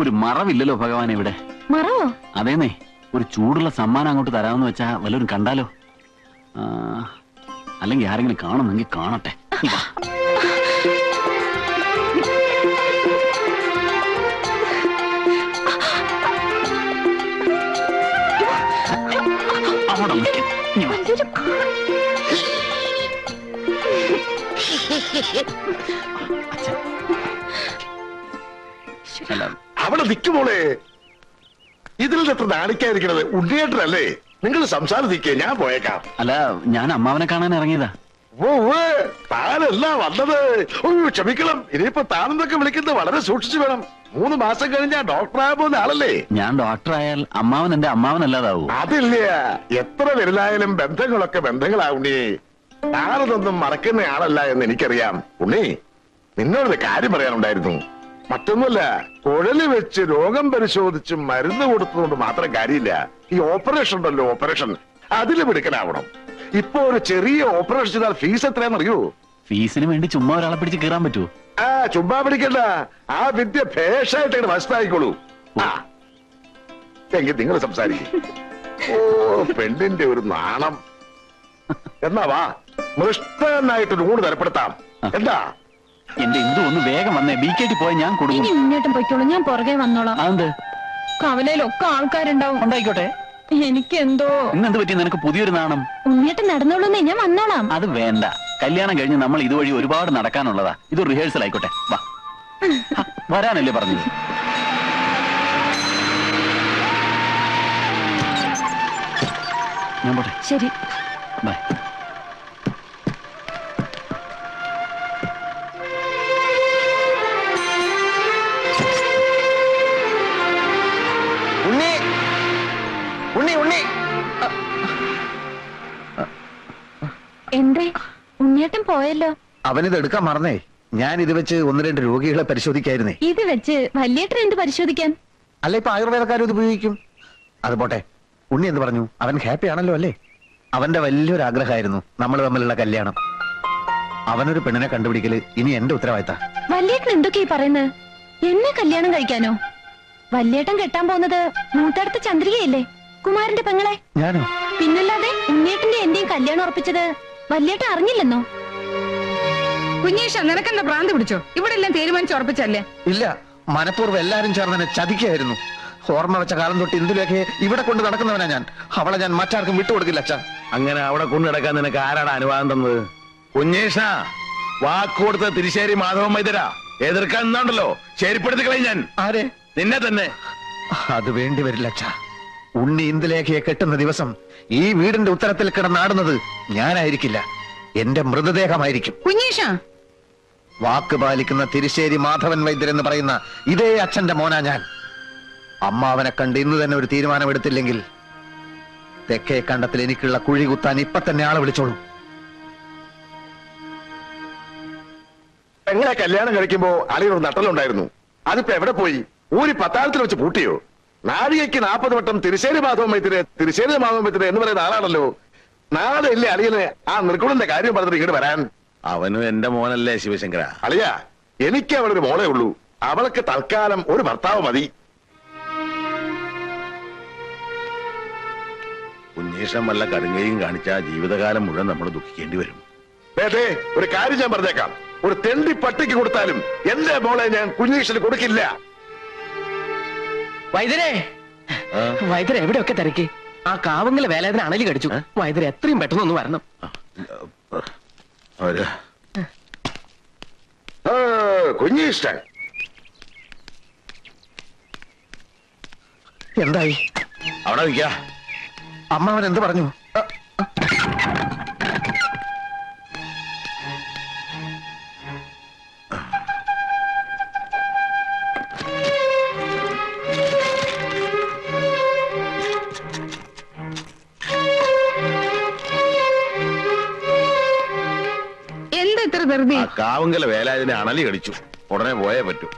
ഒരു മറവില്ലല്ലോ ഭഗവാൻ ഇവിടെ. മറവോ? അതേന്നേ, ഒരു ചൂടുള്ള സമ്മാനം അങ്ങോട്ട് തരാമെന്ന് വെച്ചാ വല്ലവരും കണ്ടാലോ? അല്ലെങ്കിൽ ആരെങ്കിലും കാണുന്നെങ്കിൽ കാണട്ടെ. അവിടെ നിൽക്കുമോളെ, ഇതിൽ എത്ര നാണിക്കാതിരിക്കണത്? ഉണ്ണിയേട്ടനല്ലേ? നിങ്ങൾ സംസാരിക്കേ, ഞാൻ പോയേക്കാം. അല്ല, ഞാൻ അമ്മാവനെ കാണാൻ ഇറങ്ങിയതാ. ഓ താനല്ല വന്നത്. ക്ഷമിക്കണം, ഇനിയിപ്പോ താനെന്നൊക്കെ വിളിക്കുന്നത് വളരെ സൂക്ഷിച്ചു വേണം. 3 മാസം കഴിഞ്ഞാ ഡോക്ടറായ പോകുന്ന ആളല്ലേ? ഞാൻ ഡോക്ടറായാൽ അമ്മാവൻ എന്റെ അമ്മാവനല്ലാതാവൂ. അതില്ല, എത്ര വലുതായാലും ബന്ധങ്ങളൊക്കെ ബന്ധങ്ങളാവുണ്ണി. താനതൊന്നും മറക്കുന്ന ആളല്ല എന്ന് എനിക്കറിയാം. ഉണ്ണി, നിന്നോടൊരു കാര്യം പറയാനുണ്ടായിരുന്നു. മറ്റൊന്നുമല്ല, കുഴല് വെച്ച് രോഗം പരിശോധിച്ച് മരുന്ന് കൊടുത്തതുകൊണ്ട് മാത്രം കാര്യമില്ല. ഈ ഓപ്പറേഷൻ ഉണ്ടല്ലോ, ഓപ്പറേഷൻ, അതിൽ മിടുക്കനാവണം. ഇപ്പൊ ഒരു ചെറിയ ഓപ്പറേഷൻ ചെയ്താൽ ഫീസ് എത്രയാണെന്നറിയോ? ഫീസിന് വേണ്ടി ചുമ്മാ ഒരാളെ പിടിച്ച് കീറാൻ പറ്റുമോ? ചുമ്മാ പിടിക്കണ്ട, ആ വിദ്യ ഭേഷായിട്ട് മനസ്സിലായിക്കോളൂ. എങ്കിൽ നിങ്ങൾ സംസാരിക്കും. ഓ, പെണ്ണിന്റെ ഒരു നാണം. എന്നാ വാ, മൃഷ്ടനായിട്ടൊരു ഊണ് തരപ്പെടുത്താം. എന്താ? എന്റെ എന്തു ഒന്ന് വേഗം വന്നേ, ബിക്കേറ്റി പോയ ഞാൻ കൊടുക്കും. ഇനി മുന്നോട്ടും പോയിക്കോളൂ, ഞാൻ പുറകെ വന്നോളാം. അതെന്ത്? കവലയിലൊക്കെ ആൾക്കാരുണ്ടാവും. ഉണ്ടായിക്കോട്ടെ. എനിക്കെന്തോ. ഇന്നെന്ത് പറ്റി നിനക്ക് പുതിയൊരു നാണം? ഉണ്ണിയേട്ടൻ നടന്നോളൂന്നേ, ഞാൻ വന്നോളാം. അത് വേണ്ട, കല്യാണം കഴിഞ്ഞ് നമ്മൾ ഇതുവഴി ഒരുപാട് നടക്കാനുള്ളതാ. ഇത് റിഹേഴ്സൽ ആയിക്കോട്ടെ. വാ, വരാനല്ലേ പറഞ്ഞത്? ഞാൻ പോട്ടെ. ശരി, ബൈ. ഉണ്ണി, ഉണ്ണി, ഉണ്ണി. എന്തേ ഉണ്ണിയേട്ടൻ പോയല്ലോ? അവനിത് എടുക്കാൻ മറന്നേ. ഞാൻ ഇത് വെച്ച് 1-2 രോഗികളെ പരിശോധിക്കായിരുന്നേ. ഇത് വെച്ച് വല്യേട്ടൻ എന്ത് പരിശോധിക്കാൻ? അല്ല, ഇപ്പൊ ആയുർവേദക്കാരും ഇത് ഉപയോഗിക്കും. അത് പോട്ടെ, ഉണ്ണി എന്ത് പറഞ്ഞു? അവൻ ഹാപ്പി ആണല്ലോ അല്ലേ? അവന്റെ വലിയൊരു ആഗ്രഹമായിരുന്നു നമ്മൾ തമ്മിലുള്ള കല്യാണം. അവനൊരു പെണ്ണിനെ കണ്ടുപിടിക്കല് ഇനി എന്റെ ഉത്തരവാദിത്ത. വല്യേട്ടൻ എന്തൊക്കെയാ പറയുന്നത്? എന്നെ കല്യാണം കഴിക്കാനോ? വല്യേട്ടൻ കെട്ടാൻ പോകുന്നത് മൂത്തടുത്ത ചന്ദ്രികയല്ലേ, കുമാരന്റെ പെങ്ങളെ. ഞാനോ? പിന്നല്ലാതെ ഉണ്ണിയേട്ടന്റെ എന്റെയും കല്യാണം ഉറപ്പിച്ചത് വല്യേട്ടൻ അറിഞ്ഞില്ലെന്നോ? കുഞ്ഞീഷ, നിനക്കെന്താ ഭ്രാന്ത് പിടിച്ചോ? ഇവിടെ എല്ലാം തീരുമാനിച്ചുറപ്പിച്ചല്ലേ? ഇല്ല, മനഃപൂർവ്വം എല്ലാരും ചേർന്ന് എന്നെ ചതിക്കായിരുന്നു. ഓർമ്മ വെച്ച കാലം തൊട്ട് ഇന്ദുലേഖയെ ഇവിടെ കൊണ്ട് നടക്കുന്നവനാ ഞാൻ. അവളെ ഞാൻ മറ്റാർക്കും വിട്ടുകൊടുക്കില്ല അച്ഛാ. അങ്ങനെ അവിടെ കൊണ്ടു നടക്കാൻ നിനക്ക് ആരാണ് അനുവാദം തന്നത്? കുഞ്ഞേഷ, വാക്കുകൊടുത്ത തിരിശ്ശേരി മാധവൻ വൈദ്യരാ. എതിർക്കാൻ നിന്നുണ്ടല്ലോ, ശരിപ്പെടുത്തി കളയും ഞാൻ. ആരെ? നിന്നെ തന്നെ. അത് വേണ്ടി വരില്ല അച്ഛാ. ഉണ്ണി ഇന്ദുലേഖയെ കെട്ടുന്ന ദിവസം ഈ വീടിന്റെ ഉത്തരത്തിൽ കിടന്നാടുന്നത് ഞാനായിരിക്കില്ല, എന്റെ മൃതദേഹമായിരിക്കും. കുഞ്ഞീഷ, വാക്ക് പാലിക്കുന്ന തിരിശ്ശേരി മാധവൻ വൈദ്യർ എന്ന് പറയുന്ന ഇതേ അച്ഛന്റെ മോനാ ഞാൻ. അമ്മാവനെ കണ്ട് ഇന്ന് തന്നെ ഒരു തീരുമാനമെടുത്തില്ലെങ്കിൽ തെക്കേ കണ്ടത്തിൽ എനിക്കുള്ള കുഴി കുത്താൻ ഇപ്പൊ തന്നെ ആളെ വിളിച്ചോളൂ. എങ്ങനെ കല്യാണം കഴിക്കുമ്പോ അളിയൊരു നട്ടലുണ്ടായിരുന്നു, അതിപ്പോ എവിടെ പോയി? ഊരി പത്താഴത്തിൽ വെച്ച് പൂട്ടിയോ? നാഴികയ്ക്ക് 40 വട്ടം തിരിശ്ശേരി മാധവൻ വൈദ്യര് എന്ന് പറയുന്ന ആളാണല്ലോ. നാളെ ഇല്ലേ അളിയന് ആ നിർഗുണന്റെ കാര്യം പറഞ്ഞിട്ട് ഇങ്ങോട്ട് വരാൻ? അവനും എന്റെ മോനല്ലേ ശിവശങ്കര. അളിയ, എനിക്ക് അവളൊരു മോളേ ഉള്ളൂ. അവൾക്ക് തൽക്കാലം ഒരു ഭർത്താവ് മതി. കുഞ്ഞീഷം വല്ല കടുങ്കയും കാണിച്ച ജീവിതകാലം മുഴുവൻ നമ്മൾ ദുഃഖിക്കേണ്ടി വരും. ഒരു കാര്യം ഞാൻ പറഞ്ഞേക്കാം, ഒരു തെണ്ടി പട്ടിക്ക് കൊടുത്താലും എന്റെ മോളെ ഞാൻ കുഞ്ഞീഷന് കൊടുക്കില്ല. വൈദ്യരെ, വൈദ്യരെ എവിടെയൊക്കെ തിരക്കി? ആ കാവങ്കിലെ വേലാതിന് അണലി കടിച്ചു. വൈദ്യരെ എത്രയും പെട്ടെന്ന് ഒന്ന് വരണം. കുഞ്ഞീഷ്ടൻ എന്തായി? അവിടെ നിൽക്ക. അമ്മാവൻ എന്ത് പറഞ്ഞു? എന്താ ഇത്ര ധൃതി? കാവങ്കല വേലാതിനെ അണലി കടിച്ചു, ഉടനെ പോയേ പറ്റൂ.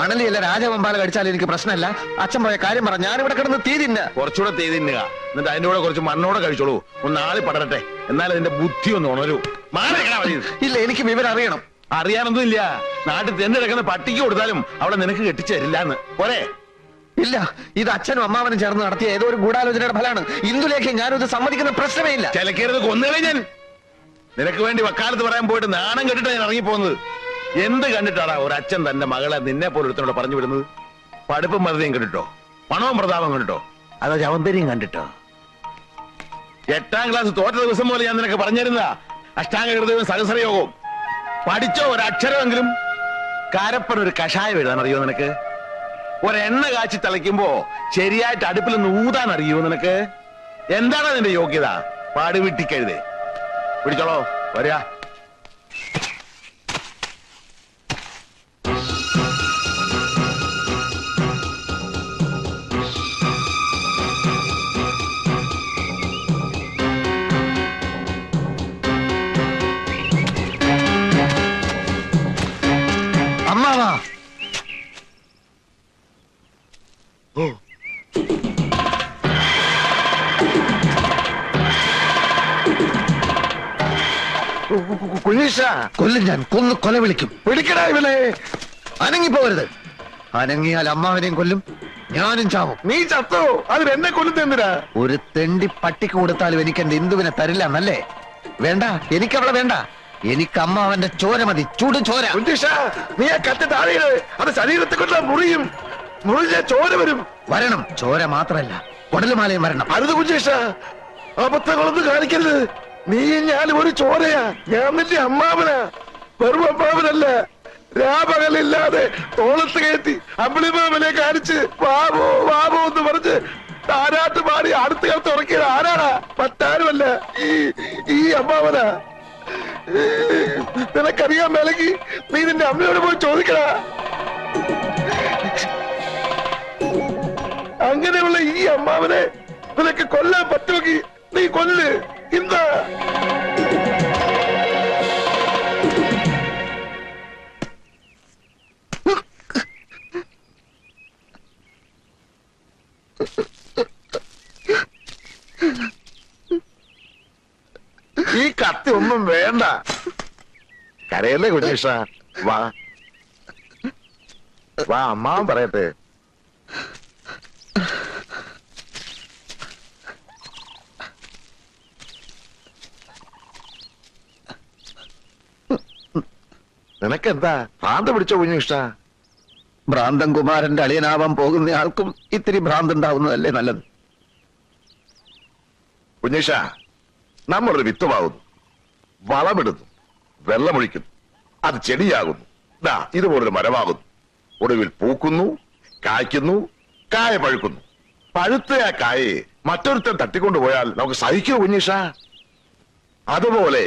അണലിയല്ല, രാജവമ്പാല കടിച്ചാൽ എനിക്ക് പ്രശ്നമല്ല. അച്ഛൻ പോയ കാര്യം പറ, ഞാനിവിടെ കിടന്ന് തീ തിന്ന. കുറച്ചുകൂടെ തീ തിന്നുക, എന്നിട്ട് അതിന്റെ കൂടെ കുറച്ച് മണ്ണോടെ കഴിച്ചോളൂ. ഒന്ന് ആളി പടരട്ടെ, എന്നാൽ അതിന്റെ ബുദ്ധി ഒന്ന് ഉണരൂ. ഇല്ല, എനിക്ക് വിവരം അറിയണം. അറിയാനൊന്നും ഇല്ല. നാട്ടിൽ തെന്നു കിടക്കുന്ന പട്ടിക്ക് കൊടുത്താലും അവളെ നിനക്ക് കെട്ടിച്ചു തരില്ലാന്ന്. പോരെ? ഇല്ല, ഇത് അച്ഛനും അമ്മാവനും ചേർന്ന് നടത്തിയ ഏതോ ഒരു ഗൂഢാലോചനയുടെ ഫലമാണ്. ഇന്ദുലേഖ ഞാനിത് സമ്മതിക്കുന്ന പ്രശ്നമേ ഇല്ല. ചിലക്കരുത് കൊന്നുകളെ ഞാൻ. നിനക്ക് വേണ്ടി വക്കാലത്ത് പറയാൻ പോയിട്ട് നാണം കെട്ടിട്ടാ ഞാൻ ഇറങ്ങിപ്പോകുന്നത്. എന്ത് കണ്ടിട്ടാടാ ഒരു അച്ഛൻ തന്റെ മകളെ നിന്നെ പോലെ ഒരുത്തനോട് പറഞ്ഞു വിടുന്നത്? പഠിപ്പും മതയും കണ്ടിട്ടോ, പണവും പ്രതാപം കണ്ടിട്ടോ, അതോ ചവന്തരിയും കണ്ടിട്ടോ? 8ാം ക്ലാസ് തോറ്റ ദിവസം പോലെ ഞാൻ നിനക്ക് പറഞ്ഞിരുന്ന അഷ്ടാംഗ ഹൃദയവും സഹസ്രയോഗവും പഠിച്ചോ ഒരക്ഷരമെങ്കിലും. കാരപ്പൻ ഒരു കഷായം എഴുതാൻ അറിയോ നിനക്ക്? ഒരെണ്ണ കാച്ചി തിളയ്ക്കുമ്പോ ശരിയായിട്ട് അടുപ്പിൽ നിന്ന് ഊതാൻ അറിയോ നിനക്ക്? എന്താണ് നിന്റെ യോഗ്യത? പാടുവിട്ടിക്കരുതേ. പിടിച്ചോളോ, വരിക. അമ്മാവാ, കുഞ്ഞീഷ, കൊല്ലും ഞാൻ, കൊന്ന് കൊല വിളിക്കും. പിടിക്കടാ ഇവനെ. അനങ്ങിപ്പോവരുത്. അനങ്ങിയാൽ അമ്മാവനെയും കൊല്ലും, ഞാനും ചാവും. നീ ചത്തോ? അതിന് എന്നെ കൊല്ലുന്നെന്തിനാ? ഒരു തെണ്ടി പട്ടിക്ക് കൊടുത്താലും എനിക്ക് എന്റെ ഇന്ദുവിനെ തരില്ല എന്നല്ലേ? വേണ്ട, എനിക്കവളെ വേണ്ട. എനിക്ക് അമ്മാവന്റെ ചോര മതി, ചൂടും ചോര. കുഞ്ഞീഷ, നീ ആ കത്തി താഴെയിട്. അത് ശരീരത്തെ കൊണ്ട് മുറിയും. മുറിഞ്ഞ ചോര വരും. വരണം, ചോര മാത്രല്ല കുടലുമാലയും വരണം. അരുത് കുഞ്ഞീഷ, അബദ്ധങ്ങളൊന്നും കാണിക്കരുത്. നീ ഞാനും ഒരു ചോരയാ. ഞാൻ നിന്റെ അമ്മാവനാ, വെറും അമ്മാവനല്ല. രാപകലില്ലാതെ തോളത്ത് കയറ്റി അമ്പിളിമാമനെ കാണിച്ച് വാവോ വാവോ എന്ന് പറഞ്ഞ് താരാട്ട് പാടി അടുത്ത കാലത്ത് ഉറക്കിയത് ആരാടാ? മറ്റാരുമല്ല, ഈ അമ്മാവനാ. നിനക്കറിയാൻ മേലെങ്കിൽ നീ നിന്റെ അമ്മയോട് പോയി ചോദിക്കടാ. അങ്ങനെയുള്ള ഈ അമ്മാവനെ നിനക്ക് കൊല്ലാൻ പറ്റുമെങ്കിൽ നീ കൊല്ല്. എന്താ ഈ കത്തി ഒന്നും വേണ്ട. കരയല്ലേ കുഞ്ഞീഷ? വാ വാ, അമ്മാവൻ പറയട്ടെ. നിനക്കെന്താ ഭ്രാന്ത് പിടിച്ചോ കുഞ്ഞീഷ? ഭ്രാന്തൻ കുമാരന്റെ അളിയനാവാൻ പോകുന്ന ആൾക്കും ഇത്തിരി ഭ്രാന്ത് ഉണ്ടാവുന്നതല്ലേ നല്ലത്? കുഞ്ഞീഷ, നമ്മളൊരു വിത്തുമാകുന്നു, വളമിടുന്നു, വെള്ളമൊഴിക്കുന്നു, അത് ചെടിയാകുന്നു, ഇതുപോലൊരു മരമാകുന്നു. ഒടുവിൽ പൂക്കുന്നു, കായ്ക്കുന്നു, കായ പഴുക്കുന്നു. പഴുത്ത ആ കായെ മറ്റൊരുത്തൻ തട്ടിക്കൊണ്ടുപോയാൽ നമുക്ക് സഹിക്കൂ കുഞ്ഞീഷ? അതുപോലെ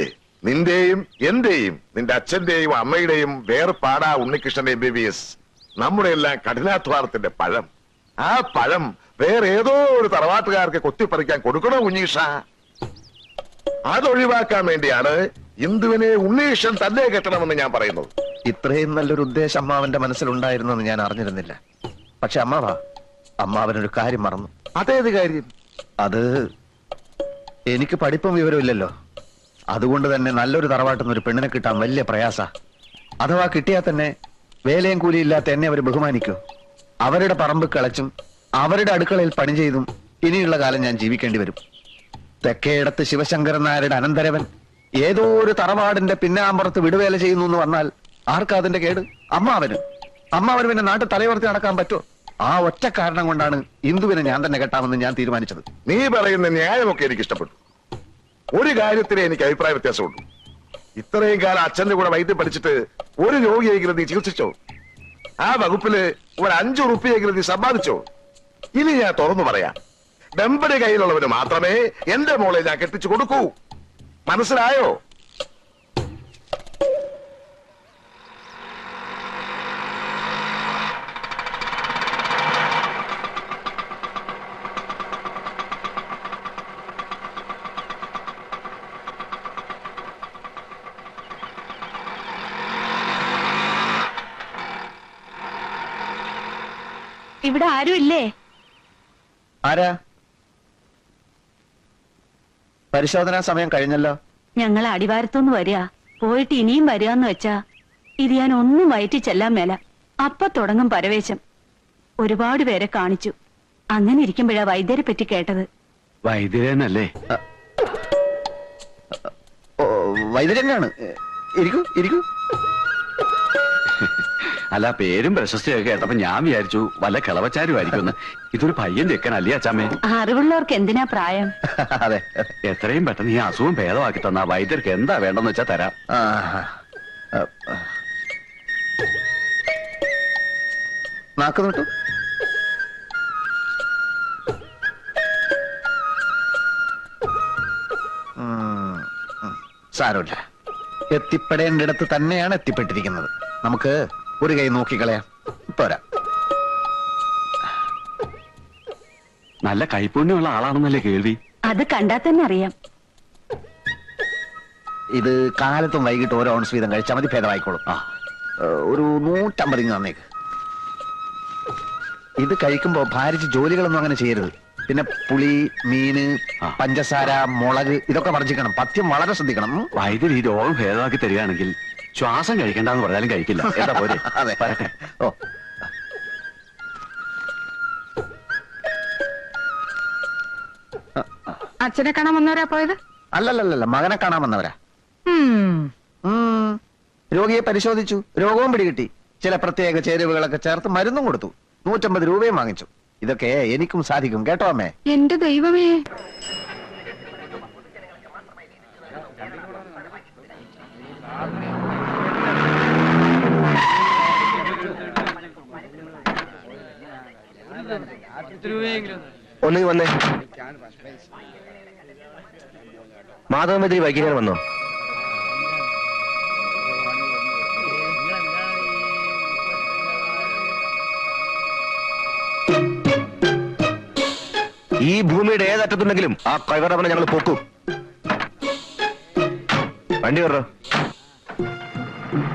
നിന്റെയും എന്റെയും നിന്റെ അച്ഛന്റെയും അമ്മയുടെയും വേർപാടാ ഉണ്ണികൃഷ്ണൻ MBBS. നമ്മുടെ എല്ലാം കഠിനാധ്വാനത്തിന്റെ പഴം. ആ പഴം വേറെ ഏതോ ഒരു തറവാട്ടുകാർക്ക് കൊത്തിപ്പറിക്കാൻ കൊടുക്കണോ കുഞ്ഞീഷ? അതൊഴിവാക്കാൻ വേണ്ടിയാണ് ഇന്ദുവിനെ ഉണ്ണീഷൻ തന്നെ കെട്ടണമെന്ന് ഞാൻ പറയുന്നത്. ഇത്രയും നല്ലൊരു ഉദ്ദേശം അമ്മാവന്റെ മനസ്സിലുണ്ടായിരുന്നെന്ന് ഞാൻ അറിഞ്ഞിരുന്നില്ല. പക്ഷെ അമ്മാവനൊരു കാര്യം മറന്നു. അതേത് കാര്യം? അത് എനിക്ക് പഠിപ്പും വിവരമില്ലല്ലോ. അതുകൊണ്ട് തന്നെ നല്ലൊരു തറവാട്ടുന്ന ഒരു പെണ്ണിനെ കിട്ടാൻ വലിയ പ്രയാസ. അഥവാ കിട്ടിയാൽ തന്നെ വേലയും കൂലിയില്ലാത്ത എന്നെ അവർ ബഹുമാനിക്കൂ. അവരുടെ പറമ്പ് കിളച്ചും അവരുടെ അടുക്കളയിൽ പണി ചെയ്തും ഇനിയുള്ള കാലം ഞാൻ ജീവിക്കേണ്ടി വരും. തെക്കേടത്ത് ശിവശങ്കരൻ നായരുടെ അനന്തരവൻ ഏതോ ഒരു തറവാടിന്റെ പിന്നാമ്പുറത്ത് വിടുവേല ചെയ്യുന്നു എന്ന് വന്നാൽ ആർക്കാ അതിന്റെ കേട്? അമ്മാവന് പിന്നെ നാട്ടിൽ തലയുയർത്തി നടക്കാൻ പറ്റുമോ? ആ ഒറ്റ കാരണം കൊണ്ടാണ് ഇന്ദുവിനെ ഞാൻ തന്നെ കെട്ടാമെന്ന് ഞാൻ തീരുമാനിച്ചത്. നീ പറയുന്ന ന്യായമൊക്കെ എനിക്ക് ഇഷ്ടപ്പെട്ടു. ഒരു കാര്യത്തിലെ എനിക്ക് അഭിപ്രായ വ്യത്യാസമുള്ളൂ. ഇത്രയും കാലം അച്ഛന്റെ കൂടെ വൈദ്യം പഠിച്ചിട്ട് ഒരു രോഗിയെങ്കിലും നീ ചികിത്സിച്ചോ? ആ വകുപ്പില് ഒരു 5 ഉറുപ്പിയെങ്കിലും നീ സമ്പാദിച്ചോ? ഇനി ഞാൻ തുറന്നു പറയാം, വെമ്പടി കയ്യിലുള്ളവന് മാത്രമേ എന്റെ മോളെ ഞാൻ കെട്ടിച്ചു കൊടുക്കൂ. മനസ്സിലായോ? ഇവിടെ ആരും ഇല്ലേ? ആരാ? പരിശോധനാ സമയം കഴിഞ്ഞല്ലോ. ഞങ്ങൾ അടിവാരത്തുനിന്ന് വരിക. പോയിട്ട് ഇനിയും വരികയെന്ന് വെച്ചാ ഇത് ഞാൻ ഒന്നും വയറ്റി ചെല്ലാൻ മേല. അപ്പൊ തുടങ്ങും പരവേശം. ഒരുപാട് പേരെ കാണിച്ചു. അങ്ങനെ ഇരിക്കുമ്പോഴാ വൈദ്യരെ പറ്റി കേട്ടത്. വൈദ്യരനല്ലേ? വൈദ്യരനാണ്. ഇരിക്കൂ ഇരിക്കൂ. അല്ല, പേരും പ്രശസ്തിയൊക്കെ കേട്ടപ്പോ ഞാൻ വിചാരിച്ചു വല്ല കിളവച്ചാരുമായിരിക്കും. ഇതൊരു പയ്യൻ ചെക്കനല്ലേ അച്ചാമ്മേ? അറിവുള്ളവർക്ക് എന്തിനാ പ്രായം? അതെ. എത്രയും പെട്ടെന്ന് ഈ അസുഖം ഭേദമാക്കി തന്നാ വൈദ്യർക്ക് എന്താ വേണ്ടെന്ന് വെച്ചാ തരാം. നാക്ക് നോട്ടു. സാരമില്ല, എത്തിപ്പെടേണ്ടിടത്ത് തന്നെയാണ് എത്തിപ്പെട്ടിരിക്കുന്നത്. നമുക്ക് ഒരു കൈ നോക്കിക്കളയാം. പോരാ. നല്ല കൈപ്പുണ്യമുള്ള ആളാണെന്നല്ലേ കേൾവി? അത് കണ്ടാ തന്നെ അറിയാം. ഇത് കാലത്തും വൈകിട്ട് ഓരോ ഓൺസ് വീതം കഴിച്ചാൽ മതി, ഭേദമായിക്കോളും. ഒരു 150 ഇങ്ങ് തന്നേക്ക്. ഇത് കഴിക്കുമ്പോ ഭാരിച്ച് ജോലികളൊന്നും അങ്ങനെ ചെയ്യരുത്. പിന്നെ പുളി, മീന്, പഞ്ചസാര, മുളക് ഇതൊക്കെ വർജിക്കണം. പഥ്യം വളരെ ശ്രദ്ധിക്കണം. വൈദ്യർ ഈ രോഗം ഭേദമാക്കി തരികയാണെങ്കിൽ ശ്വാസം കഴിക്കണ്ടെന്ന് പറഞ്ഞാലും കഴിക്കില്ല. എന്താ പോരെ? അതെ. വരട്ടെ. ഓ, അച്ഛനെ കാണാൻ വന്നവരാ പോയത്? അല്ലല്ലല്ല, മകനെ കാണാൻ വന്നവരാ. രോഗിയെ പരിശോധിച്ചു, രോഗവും പിടികിട്ടി. ചില പ്രത്യേക ചേരുവകളൊക്കെ ചേർത്ത് മരുന്നും കൊടുത്തു. 150 രൂപയും വാങ്ങിച്ചു. ഇതൊക്കെ എനിക്കും സാധിക്കും കേട്ടോ അമ്മേ. എന്റെ ദൈവമേ. ഒന്നീ വന്നേ. മാധവമെതിരി വൈകിക്കാൻ വന്നോ? ഈ ഭൂമിയുടെ ഏതറ്റത്തുണ്ടെങ്കിലും ആ കൈവറവനെ ഞങ്ങൾ പോക്കും. വണ്ടി കയറോ.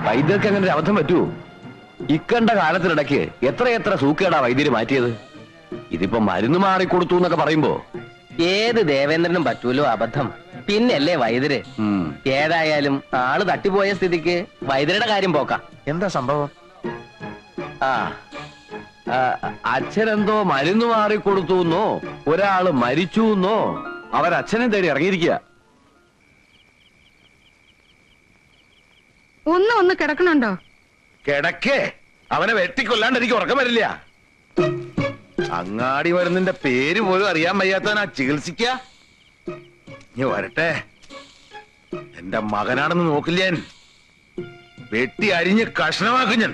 വൈദ്യർക്ക് അങ്ങനെ ഒരു അബദ്ധം പറ്റുമോ? ഇക്കണ്ട കാലത്തിനിടയ്ക്ക് എത്രയെത്ര സൂക്കേടാ വൈദ്യര് മാറ്റിയത്. ഇതിപ്പോ മരുന്ന് മാറിക്കൊടുത്തു എന്നൊക്കെ പറയുമ്പോ ഏത് ദേവേന്ദ്രനും പറ്റൂലോ അബദ്ധം. പിന്നല്ലേ വൈദ്യര്. ഏതായാലും ആള് തട്ടിപ്പോയ സ്ഥിതിക്ക് വൈദ്യരുടെ കാര്യം പോക്കാം. എന്താ സംഭവം? അച്ഛനെന്തോ മരുന്ന് മാറിക്കൊടുത്തു എന്നോ ഒരാള് മരിച്ചു എന്നോ അവരച്ഛനെ തേടി ഇറങ്ങിയിരിക്കുക. ഒന്ന് കിടക്കണുണ്ടോ? കിടക്കേ, അവനെ വെട്ടിക്കൊല്ലാണ്ട് എനിക്ക് ഉറക്കം വരില്ല. അങ്ങാടി മരുന്നിന്റെ പേര് പോലും അറിയാൻ വയ്യാത്തവനാ ചികിത്സിക്ക. ഇനി വരട്ടെ, എന്റെ മകനാണെന്ന് നോക്കില്ല ഞാൻ. വെട്ടി അരിഞ്ഞ് കഷ്ണമാക്കും ഞാൻ.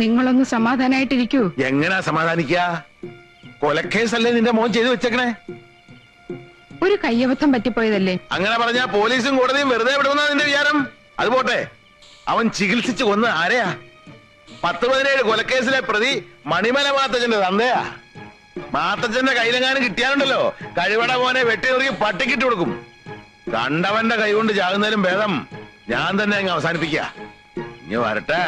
നിങ്ങളൊന്ന് സമാധാനായിട്ടിരിക്കൂ. എങ്ങനാ സമാധാനിക്ക? കൊലക്കേസല്ലേ നിന്റെ മോൻ ചെയ്തു വെച്ചേക്കണേ? ഒരു കയ്യബദ്ധം പറ്റിപ്പോയതല്ലേ. അങ്ങനെ പറഞ്ഞാ പോലീസും കോടതിയും വെറുതെ വിടുമെന്നാ നിന്റെ വിചാരം? അത് പോട്ടെ, അവൻ ചികിത്സിച്ച് കൊന്ന് ആരെയാ? 10-17 കൊലക്കേസിലെ പ്രതി മണിമല മാത്തച്ഛന്റെ തന്തയാ. മാത്തച്ഛന്റെ കയ്യിലെങ്ങാനും കിട്ടിയാലുണ്ടല്ലോ, കഴിവട മോനെ വെട്ടിനുറുക്കി പട്ടിക്കിട്ട് കൊടുക്കും. കണ്ടവന്റെ കൈ കൊണ്ട് ചാകുന്നതിലും ഭേദം ഞാൻ തന്നെ അങ്ങ് അവസാനിപ്പിക്ക. ഇനി വരട്ടെ.